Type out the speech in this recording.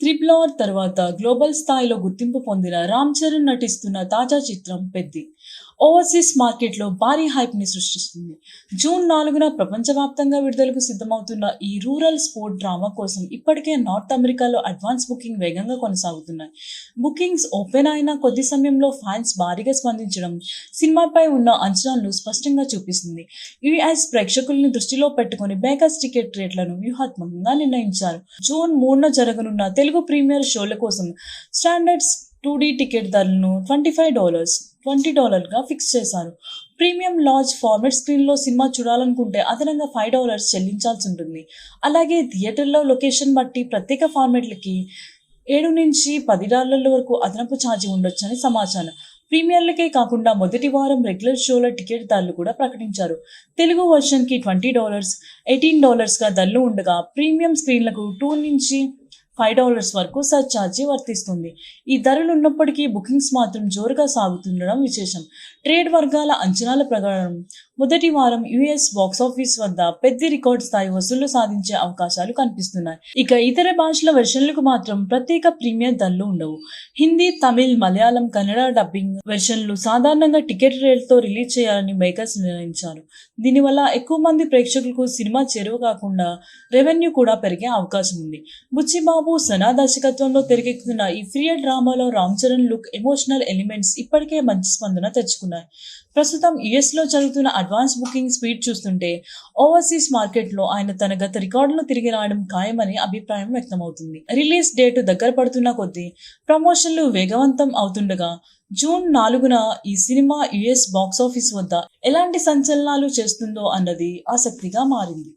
Triple తర్వాత global స్థాయిలో గుర్తింపు పొందిన రామ్ చరణ్ నటిస్తున్న తాజా చిత్రం పెద్ది ఓవర్సీస్ మార్కెట్లో భారీ హైప్ని సృష్టిస్తుంది. జూన్ 4న ప్రపంచవ్యాప్తంగా విడుదలకు సిద్ధమవుతున్న ఈ రూరల్ స్పోర్ట్ డ్రామా కోసం ఇప్పటికే నార్త్ అమెరికాలో అడ్వాన్స్ బుకింగ్ వేగంగా కొనసాగుతున్నాయి. బుకింగ్స్ ఓపెన్ అయిన కొద్ది సమయంలో ఫ్యాన్స్ భారీగా స్పందించడం సినిమాపై ఉన్న అంచనాలను స్పష్టంగా చూపిస్తుంది. యుఎస్ ప్రేక్షకుల్ని దృష్టిలో పెట్టుకుని బేకర్స్ టికెట్ రేట్లను వ్యూహాత్మకంగా నిర్ణయించారు. జూన్ 3న జరగనున్న తెలుగు ప్రీమియర్ షోల కోసం స్టాండర్డ్స్ 2D టికెట్ ధరలను $20 ఫిక్స్ చేశారు. ప్రీమియం లార్జ్ ఫార్మాట్ స్క్రీన్లో సినిమా చూడాలనుకుంటే అదనంగా $5 చెల్లించాల్సి ఉంటుంది. అలాగే థియేటర్లో లొకేషన్ బట్టి ప్రత్యేక ఫార్మాట్లకి $7 నుంచి $10 వరకు అదనపు ఛార్జీ ఉండొచ్చని సమాచారం. ప్రీమియర్లకే కాకుండా మొదటి వారం రెగ్యులర్ షోల టికెట్ ధరలు కూడా ప్రకటించారు. తెలుగు వర్షన్కి $20, $18గా ధరలు ఉండగా ప్రీమియం స్క్రీన్లకు $2 నుంచి $5 వరకు సర్ఛార్జీ వర్తిస్తుంది. ఈ ధరలు ఉన్నప్పటికీ బుకింగ్స్ మాత్రం జోరుగా సాగుతుండడం విశేషం. ట్రేడ్ వర్గాల అంచనాల ప్రకారం మొదటి వారం యుఎస్ బాక్సాఫీస్ వద్ద పెద్ద రికార్డ్ స్థాయి వసూళ్లు సాధించే అవకాశాలు కనిపిస్తున్నాయి. ఇక ఇతర భాషల వెర్షన్లకు మాత్రం ప్రత్యేక ప్రీమియర్ ధరలు ఉండవు. హిందీ, తమిళ్, మలయాళం, కన్నడ డబ్బింగ్ వెర్షన్లు సాధారణంగా టికెట్ రేట్లతో రిలీజ్ చేయాలని మేకర్స్ నిర్ణయించారు. దీనివల్ల ఎక్కువ మంది ప్రేక్షకులకు సినిమా చేరువ కాకుండా రెవెన్యూ కూడా పెరిగే అవకాశం ఉంది. బుచ్చిబాబు, సనా దర్శకత్వంలో తెరకెక్కుతున్న ఈ థ్రిల్లర్ డ్రామాలో Ram Charan look, emotional elements ఇప్పటికే మంచి స్పందన తెచ్చుకున్నాయి. ప్రస్తుతం యుఎస్లో జరుగుతున్న అడ్వాన్స్ బుకింగ్ స్పీడ్ చూస్తుంటే ఓవర్సీస్ మార్కెట్లో ఆయన తన గత రికార్డులను తిరిగి రావడం ఖాయమని అభిప్రాయం వ్యక్తమవుతుంది. రిలీజ్ డేటు దగ్గర పడుతున్న కొద్దీ ప్రమోషన్లు వేగవంతం అవుతుండగా జూన్ 4న ఈ సినిమా యుఎస్ బాక్సాఫీస్ వద్ద ఎలాంటి సంచలనాలు చేస్తుందో అన్నది ఆసక్తిగా మారింది.